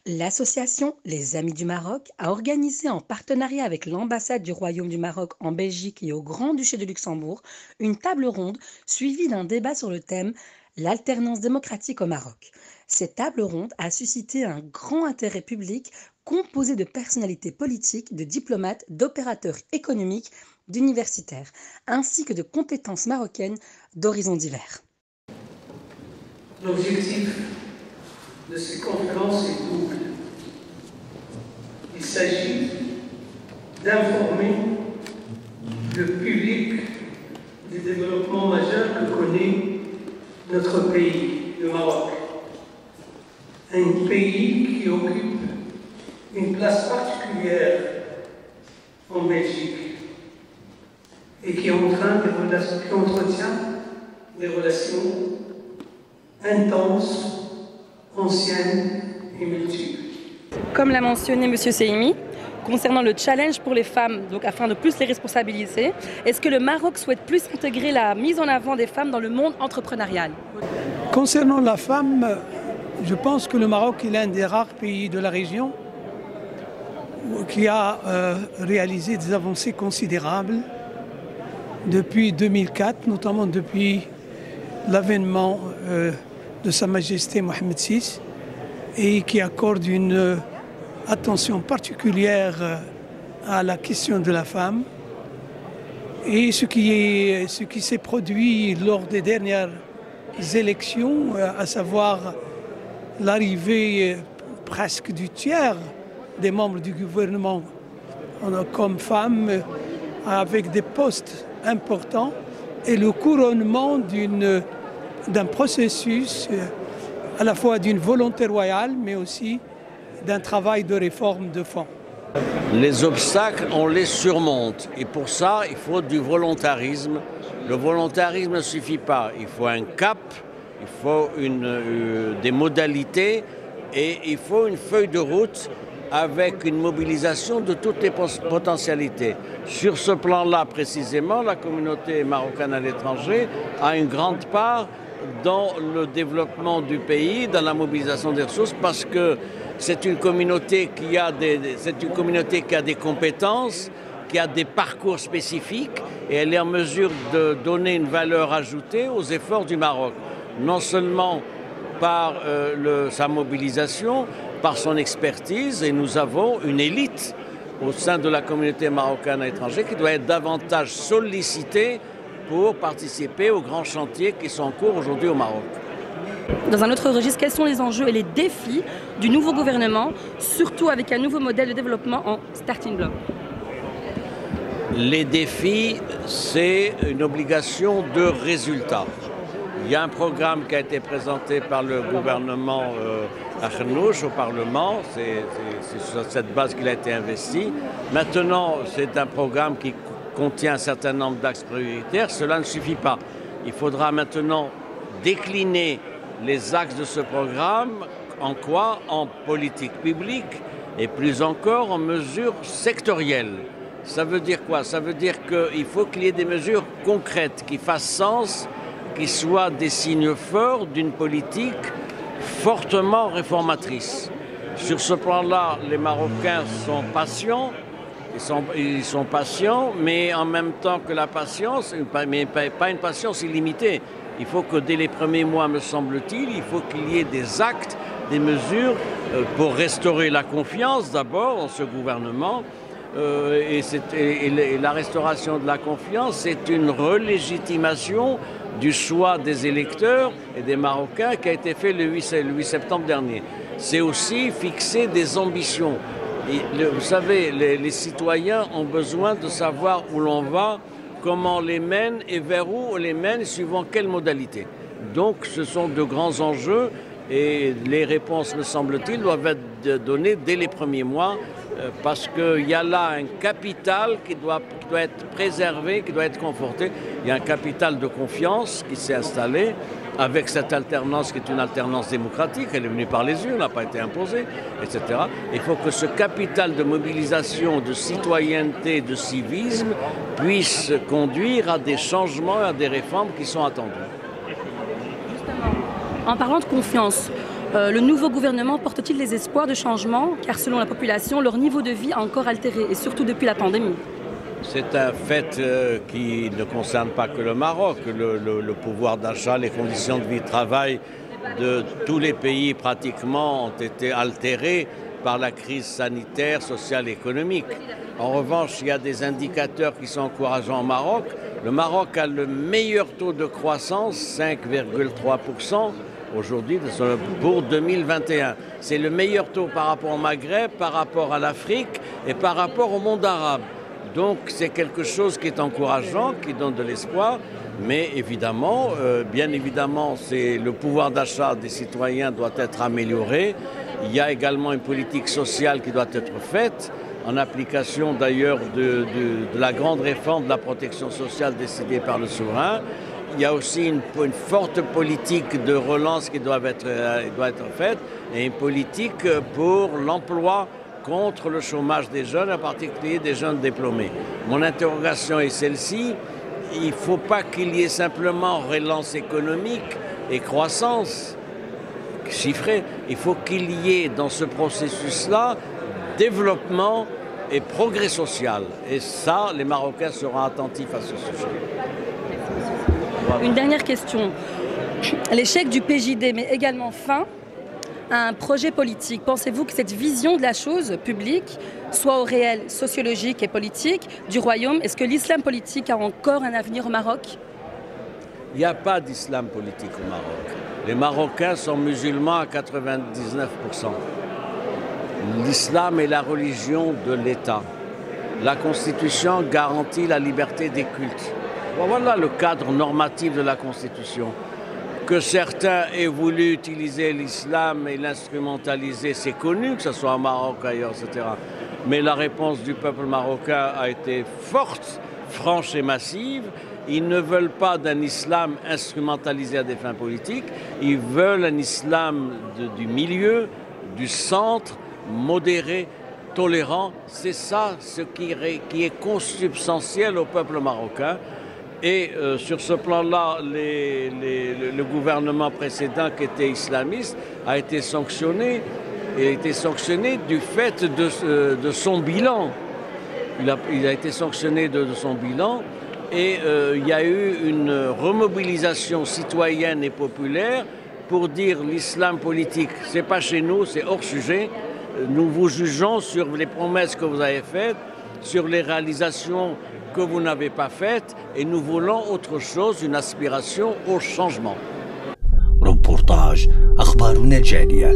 L'association Les Amis du Maroc a organisé en partenariat avec l'ambassade du Royaume du Maroc en Belgique et au Grand-Duché de Luxembourg une table ronde suivie d'un débat sur le thème L'alternance démocratique au Maroc. Cette table ronde a suscité un grand intérêt public composé de personnalités politiques, de diplomates, d'opérateurs économiques, d'universitaires, ainsi que de compétences marocaines d'horizons divers. L'objectif de ces conférences est double. Il s'agit d'informer le public des développements majeurs que connaît notre pays, le Maroc. Un pays qui occupe une place particulière en Belgique et qui entretient des relations intenses, anciennes et multiples. Comme l'a mentionné M. Seymi, concernant le challenge pour les femmes, donc afin de plus les responsabiliser, est-ce que le Maroc souhaite plus intégrer la mise en avant des femmes dans le monde entrepreneurial? Concernant la femme, je pense que le Maroc est l'un des rares pays de la région qui a réalisé des avancées considérables depuis 2004, notamment depuis l'avènement de Sa Majesté Mohamed VI, et qui accorde une attention particulière à la question de la femme. Et ce qui s'est produit lors des dernières élections, à savoir l'arrivée presque du tiers des membres du gouvernement comme femmes, avec des postes importants, et le couronnement d'un processus à la fois d'une volonté royale, mais aussi d'un travail de réforme de fond. Les obstacles, on les surmonte. Et pour ça, il faut du volontarisme. Le volontarisme ne suffit pas. Il faut un cap, il faut des modalités et il faut une feuille de route avec une mobilisation de toutes les potentialités. Sur ce plan-là, précisément, la communauté marocaine à l'étranger a une grande part dans le développement du pays, dans la mobilisation des ressources, parce que c'est une communauté qui a des compétences, qui a des parcours spécifiques, et elle est en mesure de donner une valeur ajoutée aux efforts du Maroc. Non seulement par sa mobilisation, par son expertise, et nous avons une élite au sein de la communauté marocaine à l'étranger qui doit être davantage sollicitée pour participer aux grands chantiers qui sont en cours aujourd'hui au Maroc. Dans un autre registre, quels sont les enjeux et les défis du nouveau gouvernement, surtout avec un nouveau modèle de développement en starting block? Les défis, c'est une obligation de résultat. Il y a un programme qui a été présenté par le gouvernement Akhnouch au Parlement, c'est sur cette base qu'il a été investi. Maintenant, c'est un programme qui contient un certain nombre d'axes prioritaires, cela ne suffit pas. Il faudra maintenant décliner les axes de ce programme en quoi? En politique publique et plus encore en mesures sectorielles. Ça veut dire quoi? Ça veut dire qu'il faut qu'il y ait des mesures concrètes qui fassent sens, qui soient des signes forts d'une politique fortement réformatrice. Sur ce plan-là, les Marocains sont patients. Ils sont patients, mais en même temps que la patience, mais pas une patience illimitée. Il faut que dès les premiers mois, me semble-t-il, il faut qu'il y ait des actes, des mesures pour restaurer la confiance d'abord dans ce gouvernement. Et la restauration de la confiance, c'est une relégitimation du choix des électeurs et des Marocains qui a été fait le 8 septembre dernier. C'est aussi fixer des ambitions. Vous savez, les citoyens ont besoin de savoir où l'on va, comment on les mène et vers où on les mène, suivant quelles modalités. Donc ce sont de grands enjeux et les réponses, me semble-t-il, doivent être données dès les premiers mois parce qu'il y a là un capital qui doit être préservé, qui doit être conforté. Il y a un capital de confiance qui s'est installé avec cette alternance qui est une alternance démocratique, elle est venue par les urnes, n'a pas été imposée, etc. Il faut que ce capital de mobilisation, de citoyenneté, de civisme puisse conduire à des changements, à des réformes qui sont attendues. Justement, en parlant de confiance, Le nouveau gouvernement porte-t-il des espoirs de changement? Car selon la population, leur niveau de vie a encore altéré, et surtout depuis la pandémie. C'est un fait qui ne concerne pas que le Maroc. Le pouvoir d'achat, les conditions de vie et de travail de tous les pays pratiquement ont été altérés par la crise sanitaire, sociale et économique. En revanche, il y a des indicateurs qui sont encourageants au Maroc. Le Maroc a le meilleur taux de croissance, 5,3% aujourd'hui pour 2021. C'est le meilleur taux par rapport au Maghreb, par rapport à l'Afrique et par rapport au monde arabe. Donc c'est quelque chose qui est encourageant, qui donne de l'espoir, mais évidemment, bien évidemment, le pouvoir d'achat des citoyens doit être amélioré. Il y a également une politique sociale qui doit être faite, en application d'ailleurs de la grande réforme de la protection sociale décidée par le souverain. Il y a aussi une forte politique de relance qui doit être faite, et une politique pour l'emploi contre le chômage des jeunes, en particulier des jeunes diplômés. Mon interrogation est celle-ci. Il ne faut pas qu'il y ait simplement relance économique et croissance chiffrée. Il faut qu'il y ait dans ce processus-là développement et progrès social. Et ça, les Marocains seront attentifs à ce sujet. Une dernière question. L'échec du PJD met également fin à un projet politique. Pensez-vous que cette vision de la chose publique soit au réel sociologique et politique du royaume? Est-ce que l'islam politique a encore un avenir au Maroc? Il n'y a pas d'islam politique au Maroc. Les Marocains sont musulmans à 99%. L'islam est la religion de l'État. La Constitution garantit la liberté des cultes. Voilà le cadre normatif de la Constitution. Que certains aient voulu utiliser l'islam et l'instrumentaliser, c'est connu, que ce soit au Maroc, ailleurs, etc. Mais la réponse du peuple marocain a été forte, franche et massive. Ils ne veulent pas d'un islam instrumentalisé à des fins politiques. Ils veulent un islam du milieu, du centre, modéré, tolérant. C'est ça ce qui est consubstantiel au peuple marocain. Et sur ce plan-là, le gouvernement précédent qui était islamiste a été sanctionné. Il a été sanctionné du fait de son bilan. Il a été sanctionné de son bilan et il y a eu une remobilisation citoyenne et populaire pour dire l'islam politique, c'est pas chez nous, c'est hors sujet. Nous vous jugeons sur les promesses que vous avez faites, sur les réalisations que vous n'avez pas faites, et nous voulons autre chose, une aspiration au changement. Reportage أخبارنا الجارية.